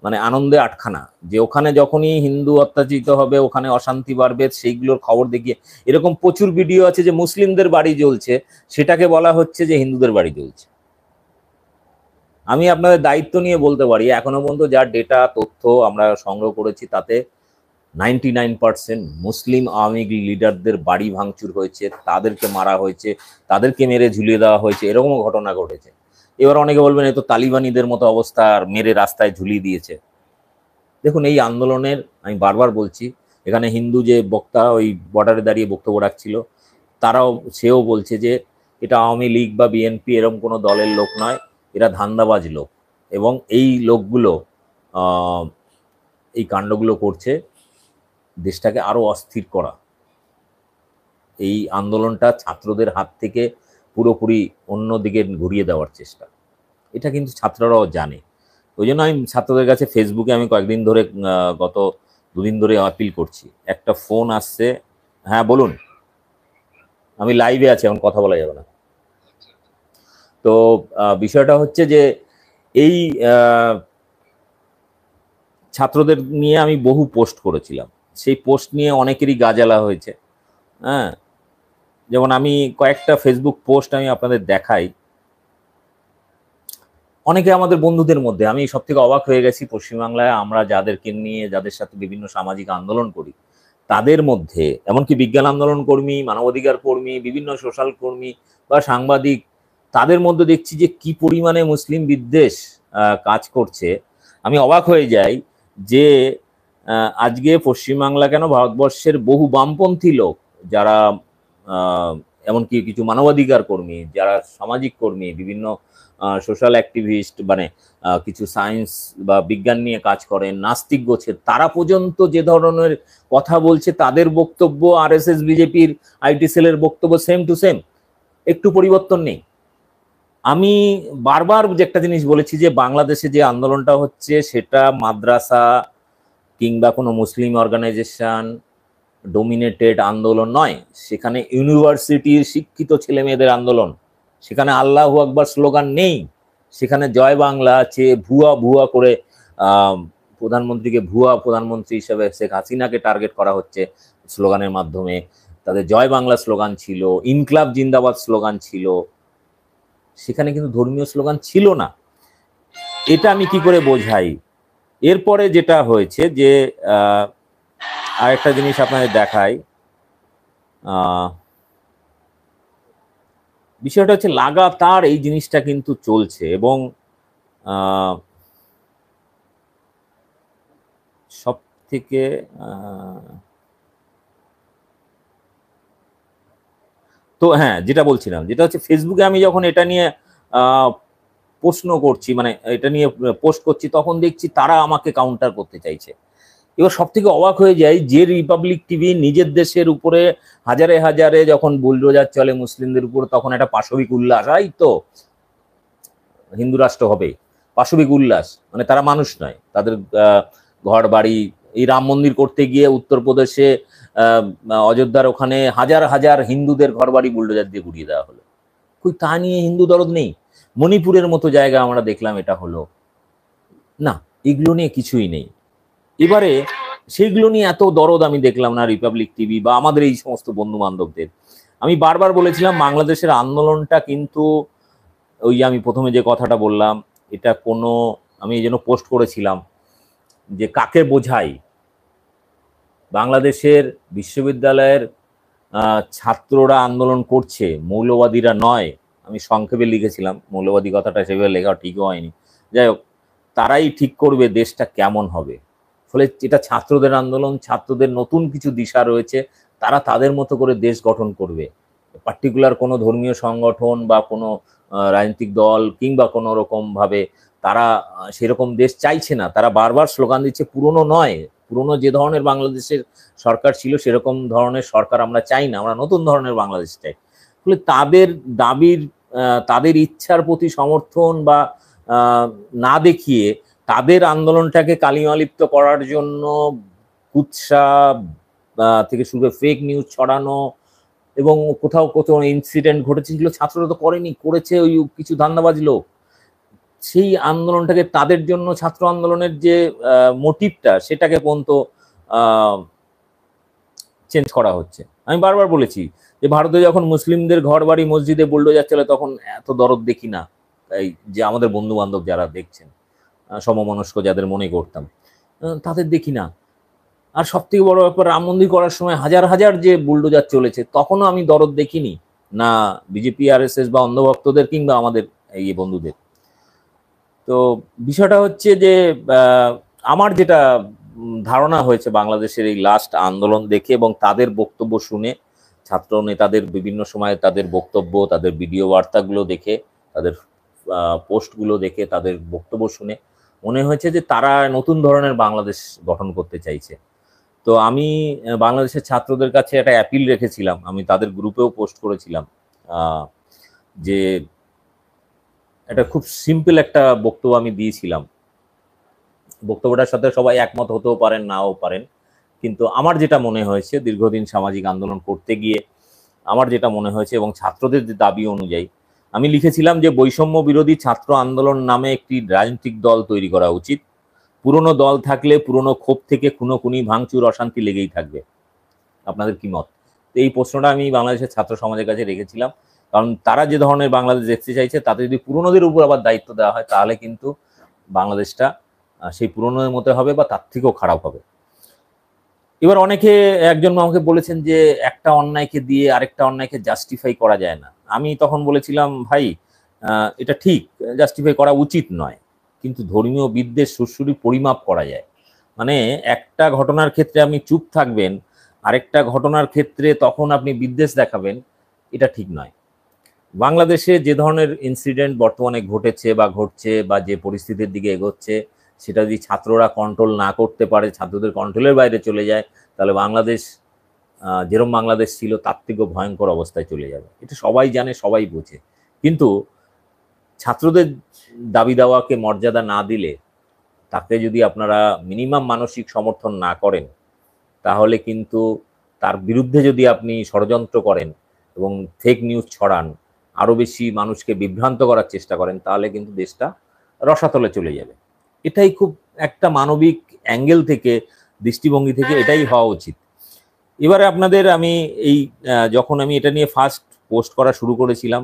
S1: মানে আনন্দে আটখানা, যে ওখানে যখনই হিন্দু অত্যাচারিত হবে, ওখানে অশান্তি বাড়বে, সেইগুলোর খবর দেখিয়ে এরকম প্রচুর ভিডিও আছে যে মুসলিমদের বাড়ি জ্বলছে, সেটাকে বলা হচ্ছে যে হিন্দুদের বাড়ি জ্বলছে। আমি আপনাদের দায়িত্ব নিয়ে বলতে পারি, এখনো পর্যন্ত যা ডেটা তথ্য আমরা সংগ্রহ করেছি, তাতে 99% মুসলিম আওয়ামী লীগ লিডারদের বাড়ি ভাঙচুর হয়েছে, তাদেরকে মারা হয়েছে, তাদেরকে মেরে ঝুলিয়ে দেওয়া হয়েছে, এরকমও ঘটনা ঘটেছে। এবার অনেকে বলবেন এ তো তালিবানিদের মতো অবস্থা, আর মেরে রাস্তায় ঝুলিয়ে দিয়েছে। দেখুন, এই আন্দোলনের, আমি বারবার বলছি, এখানে হিন্দু যে বক্তা ওই বর্ডারে দাঁড়িয়ে বক্তব্য রাখছিল, সেও বলছে যে এটা আওয়ামী লীগ বা বিএনপি এরকম কোনো দলের লোক নয়, এরা ধান্দাবাজ লোক, এবং এই লোকগুলো এই কাণ্ডগুলো করছে দেশটাকে আরো অস্থির করা। এই আন্দোলনটা ছাত্রদের হাত থেকে পুরোপুরি অন্যদিকে ঘুরিয়ে দেওয়ার চেষ্টা, এটা কিন্তু ছাত্ররাও জানে। ওই জন্য আমি ছাত্রদের কাছে ফেসবুকে আমি কয়েকদিন ধরে, গত 2 দিন ধরে আপিল করছি। একটা ফোন আসছে। হ্যাঁ বলুন, আমি লাইভে আছি, এখন কথা বলা যাবে না। তো বিষয়টা হচ্ছে যে এই ছাত্রদের নিয়ে আমি বহু পোস্ট করেছিলাম, সেই পোস্ট নিয়ে অনেকেরই গাজালা হয়েছে। হ্যাঁ, যেমন আমি কয়েকটা ফেসবুক পোস্ট আমি আপনাদের দেখাই। অনেকে আমাদের বন্ধুদের মধ্যে, আমি সব থেকে অবাক হয়ে গেছি, পশ্চিমবাংলায় আমরা যাদেরকে নিয়ে, যাদের সাথে বিভিন্ন সামাজিক আন্দোলন করি, তাদের মধ্যে এমনকি বিজ্ঞান আন্দোলন কর্মী, মানবাধিকার কর্মী, বিভিন্ন সোশ্যাল কর্মী বা সাংবাদিক, তাদের মধ্যে দেখছি যে কি পরিমাণে মুসলিম বিদ্বেষ কাজ করছে। আমি অবাক হয়ে যাই যে আজকে পশ্চিমবাংলা কেন, ভারতবর্ষের বহু বামপন্থী লোক, যারা এমনকি কিছু মানবাধিকার কর্মী, যারা সামাজিক কর্মী, বিভিন্ন সোশ্যাল অ্যাক্টিভিস্ট, মানে কিছু সায়েন্স বা বিজ্ঞান নিয়ে কাজ করেন, নাস্তিক গোছের, তারা পর্যন্ত যে ধরনের কথা বলছে, তাদের বক্তব্য আরএসএস বিজেপির আইটি সেলের বক্তব্য সেম টু সেম, একটু পরিবর্তন নেই। আমি বারবার যে একটা জিনিস বলেছি যে বাংলাদেশে যে আন্দোলনটা হচ্ছে, সেটা মাদ্রাসা কিংবা কোনো মুসলিম অর্গানাইজেশন ডোমিনেটেড আন্দোলন নয়, সেখানে ইউনিভার্সিটির শিক্ষিত ছেলে মেয়েদের আন্দোলন। সেখানে আল্লাহু আকবার স্লোগান নেই, সেখানে জয় বাংলা আছে। ভুয়া ভুয়া করে প্রধানমন্ত্রীকে ভুয়া প্রধানমন্ত্রী হিসেবে শেখ হাসিনাকে টার্গেট করা হচ্ছে স্লোগানের মাধ্যমে। তাদের জয় বাংলা স্লোগান ছিল, ইনকলাব জিন্দাবাদ স্লোগান ছিল, সেখানে কিন্তু ধর্মীয় স্লোগান ছিল না। এটা আমি কি করে বোঝাই? এরপরে যেটা হয়েছে যে আরেকটা জিনিস আপনাদের দেখাই, বিষয়টা হচ্ছে লাগাতার এই জিনিসটা কিন্তু চলছে এবং সব থেকে তো হ্যাঁ, যেটা বলছিলাম, যেটা হচ্ছে ফেসবুকে আমি যখন এটা নিয়ে প্রশ্ন করছি, মানে এটা নিয়ে পোস্ট করছি, তখন দেখছি তারা আমাকে কাউন্টার করতে চাইছে। এবার সব থেকে অবাক হয়ে যায় যে রিপাবলিক টিভি নিজের দেশের উপরে হাজারে হাজারে যখন বুলডোজার চলে মুসলিমদের উপর, তখন একটা পাশবিক উল্লাস, এই তো হিন্দু রাষ্ট্র হবে, পাশবিক উল্লাস, মানে তারা মানুষ নয়, তাদের ঘর বাড়ি। এই রাম মন্দির করতে গিয়ে উত্তরপ্রদেশে অযোধ্যার ওখানে হাজার হাজার হিন্দুদের ঘর বাড়ি বুলডোজার দিয়ে গুড়িয়ে দেওয়া হলো। কই তা নিয়ে হিন্দু দরদ নেই? মণিপুরের মতো জায়গা আমরা দেখলাম এটা হলো না, এগুলো নিয়ে কিছুই নেই। এবারে সেগুলো নিয়ে এত দরদ আমি দেখলাম না রিপাবলিক টিভি বা আমাদের এই সমস্ত বন্ধু বান্ধবদের। আমি বারবার বলেছিলাম বাংলাদেশের আন্দোলনটা কিন্তু ওই আমি প্রথমে যে কথাটা বললাম, এটা কোনো, আমি এই জন্য পোস্ট করেছিলাম যে কাকে বোঝাই, বাংলাদেশের বিশ্ববিদ্যালয়ের ছাত্ররা আন্দোলন করছে, মৌলবাদীরা নয়। আমি সংক্ষেপে লিখেছিলাম, মৌলবাদী কথাটা সেভাবে লেখা ঠিকও হয়নি। যাই হোক, তারাই ঠিক করবে দেশটা কেমন হবে। ফলে এটা ছাত্রদের আন্দোলন, ছাত্রদের নতুন কিছু দিশা রয়েছে, তারা তাদের মতো করে দেশ গঠন করবে। পার্টিকুলার কোনো ধর্মীয় সংগঠন বা কোনো রাজনৈতিক দল কিংবা কোনো রকমভাবে তারা সেরকম দেশ চাইছে না। তারা বারবার স্লোগান দিচ্ছে পুরনো নয়, পুরনো যে ধরনের বাংলাদেশের সরকার ছিল সেরকম ধরনের সরকার আমরা চাই না, আমরা নতুন ধরনের বাংলাদেশ চাই। ফলে তাদের দাবির, তাদের ইচ্ছার প্রতি সমর্থন বা না দেখিয়ে তাদের আন্দোলনটাকে কালিমালিপ্ত করার জন্য কুৎসা থেকে শুরু করে ফেক নিউজ ছড়ানো, এবং কোথাও কোথাও ইনসিডেন্ট ঘটেছে যেগুলো ছাত্ররা তো করেনি, করেছে ওই কিছু ধান্দাবাজ লোক। সেই আন্দোলনটাকে, তাদের জন্য ছাত্র আন্দোলনের যে মোটিভটা, সেটাকে পর্যন্ত চেঞ্জ করা হচ্ছে। আমি বারবার বলেছি যে ভারতে যখন মুসলিমদের ঘর বাড়ি মসজিদে বুলডোজার চলে, তখন এত দরদ দেখি না। এই যে আমাদের বন্ধু বান্ধব যারা দেখছেন, সমমনস্ক যাদের মনে করতাম, তাদের দেখি না। আর সব থেকে বড় ব্যাপার, রাম মন্দির করার সময় হাজার হাজার যে বুলডোজার চলেছে, তখনও আমি দরদ দেখিনি না বিজেপি আরএসএস বা অন্ধভক্তদের কিংবা আমাদের এই বন্ধুদের। তো বিষয়টা হচ্ছে যে আমার যেটা ধারণা হয়েছে বাংলাদেশের এই লাস্ট আন্দোলন দেখে এবং তাদের বক্তব্য শুনে, ছাত্র নেতাদের বিভিন্ন সময় তাদের বক্তব্য, তাদের ভিডিও বার্তাগুলো দেখে, তাদের পোস্টগুলো দেখে, তাদের বক্তব্য শুনে মনে হয়েছে যে তারা নতুন ধরনের বাংলাদেশ গঠন করতে চাইছে। তো আমি বাংলাদেশের ছাত্রদের কাছে একটা অ্যাপিল রেখেছিলাম, আমি তাদের গ্রুপেও পোস্ট করেছিলাম, যে এটা খুব সিম্পল একটা বক্তব্য আমি দিয়েছিলাম। বক্তব্যটার সাথে সবাই একমত হতেও পারেন, নাও পারেন, কিন্তু আমার যেটা মনে হয়েছে দীর্ঘদিন সামাজিক আন্দোলন করতে গিয়ে আমার যেটা মনে হয়েছে এবং ছাত্রদের যে দাবি অনুযায়ী, আমি লিখেছিলাম যে বৈষম্য বিরোধী ছাত্র আন্দোলন নামে একটি রাজনৈতিক দল তৈরি করা উচিত। পুরনো দল থাকলে পুরনো ক্ষোভ থেকে খুনোখুনি, ভাঙচুর, অশান্তি লেগেই থাকবে। আপনাদের কি মত? এই প্রশ্নটা আমি বাংলাদেশের ছাত্র সমাজের কাছে রেখেছিলাম, কারণ তারা যে ধরনের বাংলাদেশ দেখতে চাইছে, তাতে যদি পুরনোদের উপর আবার দায়িত্ব দেওয়া হয়, তাহলে কিন্তু বাংলাদেশটা সেই পুরনোর মতো হবে বা তার থেকেও খারাপ হবে। এবার অনেকে, একজন আমাকে বলেছেন যে একটা অন্যায়কে দিয়ে আরেকটা অন্যায়কে জাস্টিফাই করা যায় না। আমি তখন বলেছিলাম, ভাই এটা ঠিক, জাস্টিফাই করা উচিত নয়, কিন্তু ধর্মীয় বিদ্বেষ সুরসুরি পরিমাপ করা যায়। মানে একটা ঘটনার ক্ষেত্রে আপনি চুপ থাকবেন, আরেকটা ঘটনার ক্ষেত্রে তখন আপনি বিদ্বেষ দেখাবেন, এটা ঠিক নয়। বাংলাদেশে যে ধরনের ইনসিডেন্ট বর্তমানে ঘটেছে বা ঘটছে বা যে পরিস্থিতির দিকে এগোচ্ছে, সেটা যদি ছাত্ররা কন্ট্রোল না করতে পারে, ছাত্রদের কন্ট্রোলের বাইরে চলে যায়, তাহলে বাংলাদেশ যেরকম বাংলাদেশ ছিল তার থেকেও ভয়ঙ্কর অবস্থায় চলে যাবে। এটা সবাই জানে, সবাই বোঝে। কিন্তু ছাত্রদের দাবি দাওয়াকে মর্যাদা না দিলে, তাকে যদি আপনারা মিনিমাম মানসিক সমর্থন না করেন, তাহলে কিন্তু তার বিরুদ্ধে যদি আপনি ষড়যন্ত্র করেন এবং ফেক নিউজ ছড়ান, আরো বেশি মানুষকে বিভ্রান্ত করার চেষ্টা করেন, তাহলে কিন্তু দেশটা রসাতলে চলে যাবে। এটাই খুব একটা মানবিক অ্যাঙ্গেল থেকে, দৃষ্টিভঙ্গি থেকে এটাই হওয়া উচিত। এবারে আপনাদের আমি এই যখন আমি এটা নিয়ে ফার্স্ট পোস্ট করা শুরু করেছিলাম,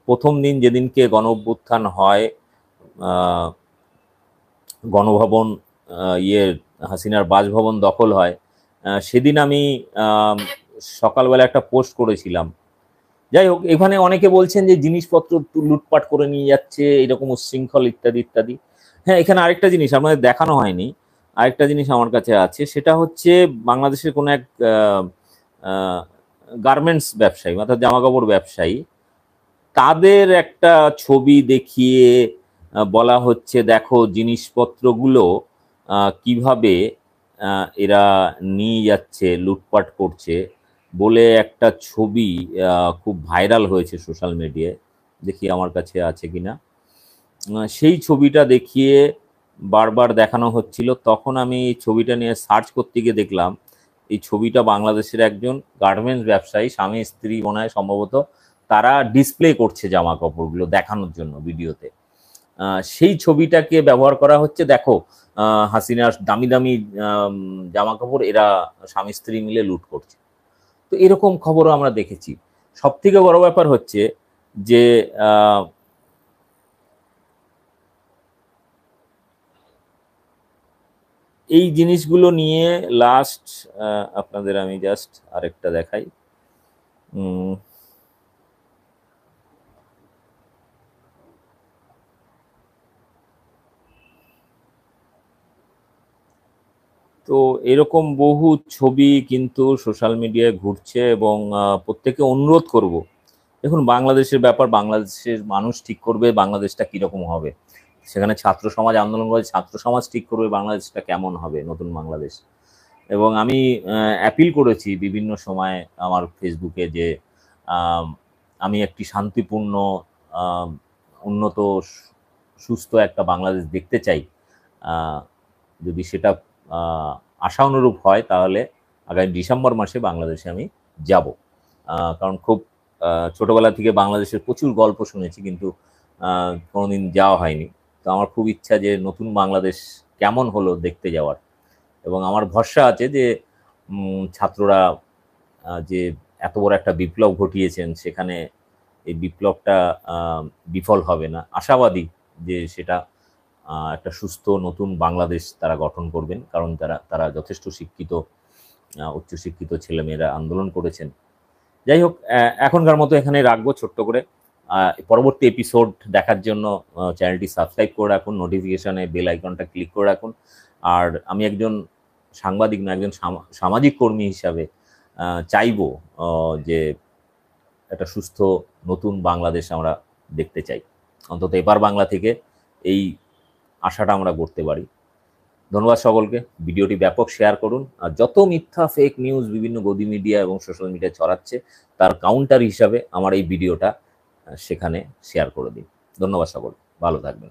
S1: প্রথম দিন যেদিনকে গণ অভ্যুত্থান হয়, গণভবন হাসিনার বাসভবন দখল হয়, সেদিন আমি সকালবেলা একটা পোস্ট করেছিলাম। যাই হোক, এখানে অনেকে বলছেন যে জিনিসপত্র লুটপাট করে নিয়ে যাচ্ছে, এরকম উচ্ছৃঙ্খল ইত্যাদি ইত্যাদি। হ্যাঁ, এখানে আরেকটা জিনিস আপনাদের দেখানো হয়নি, আরেকটা জিনিস আমার কাছে আছে, সেটা হচ্ছে বাংলাদেশের কোনো এক গার্মেন্টস ব্যবসায়ী, অর্থাৎ জামাকাপড় ব্যবসায়ী, তাদের একটা ছবি দেখিয়ে বলা হচ্ছে দেখো জিনিসপত্রগুলো কিভাবে এরা নিয়ে যাচ্ছে, লুটপাট করছে বলে একটা ছবি খুব ভাইরাল হয়েছে সোশ্যাল মিডিয়ায়। দেখি আমার কাছে আছে কিনা। সেই ছবিটা দেখিয়ে বারবার দেখানো হচ্ছিল। তখন আমি এই ছবিটা নিয়ে সার্চ করতে গিয়ে দেখলাম এই ছবিটা বাংলাদেশের একজন গার্মেন্টস ব্যবসায়ী, স্বামী স্ত্রী মনে হয় সম্ভবত, তারা ডিসপ্লে করছে জামা কাপড়গুলো দেখানোর জন্য ভিডিওতে। সেই ছবিটাকে ব্যবহার করা হচ্ছে, দেখো হাসিনার দামি দামি জামা কাপড় এরা স্বামী স্ত্রী মিলে লুট করছে। তো এরকম খবরও আমরা দেখেছি। সব থেকে বড় ব্যাপার হচ্ছে যে এই জিনিসগুলো নিয়ে লাস্ট আপনাদের আমি জাস্ট আরেকটা দেখাই। তো এরকম বহু ছবি কিন্তু সোশ্যাল মিডিয়ায় ঘুরছে এবং প্রত্যেকে অনুরোধ করব, দেখুন বাংলাদেশের ব্যাপার বাংলাদেশের মানুষ ঠিক করবে বাংলাদেশটা কিরকম হবে। সেখানে ছাত্র সমাজ আন্দোলন করে, ছাত্র সমাজ ঠিক করবে বাংলাদেশটা কেমন হবে, নতুন বাংলাদেশ। এবং আমি অ্যাপিল করেছি বিভিন্ন সময় আমার ফেসবুকে যে আমি একটি শান্তিপূর্ণ, উন্নত, সুস্থ একটা বাংলাদেশ দেখতে চাই। যদি সেটা আশা অনুরূপ হয় তাহলে আগামী ডিসেম্বর মাসে বাংলাদেশে আমি যাব। কারণ খুব ছোটবেলা থেকে বাংলাদেশের প্রচুর গল্প শুনেছি, কিন্তু কোনোদিন যাওয়া হয়নি। তো আমার খুব ইচ্ছা যে নতুন বাংলাদেশ কেমন হলো দেখতে যাওয়ার। এবং আমার ভরসা আছে যে ছাত্ররা যে এত বড় একটা বিপ্লব ঘটিয়েছেন, সেখানে এই বিপ্লবটা বিফল হবে না। আশাবাদী যে সেটা একটা সুস্থ নতুন বাংলাদেশ তারা গঠন করবেন, কারণ তারা যথেষ্ট শিক্ষিত, উচ্চশিক্ষিত ছেলেমেয়েরা আন্দোলন করেছেন। যাই হোক, এখনকার মতো এখানে রাখবো ছোট্ট করে। পরবর্তী এপিসোড দেখার জন্য চ্যানেলটি সাবস্ক্রাইব করে রাখুন, নোটিফিকেশনে বেল আইকনটা ক্লিক করে রাখুন। আর আমি একজন সাংবাদিক না, একজন সামাজিক কর্মী হিসাবে চাইবো যে একটা সুস্থ নতুন বাংলাদেশ আমরা দেখতে চাই। অন্তত এপার বাংলা থেকে এই আশাটা আমরা করতে পারি। ধন্যবাদ সকলকে। ভিডিওটি ব্যাপক শেয়ার করুন। আর যত মিথ্যা ফেক নিউজ বিভিন্ন গদি মিডিয়া এবং সোশ্যাল মিডিয়ায় ছড়াচ্ছে, তার কাউন্টার হিসাবে আমার এই ভিডিওটা সেখানে শেয়ার করে দিন। ধন্যবাদ সকল, ভালো থাকবেন।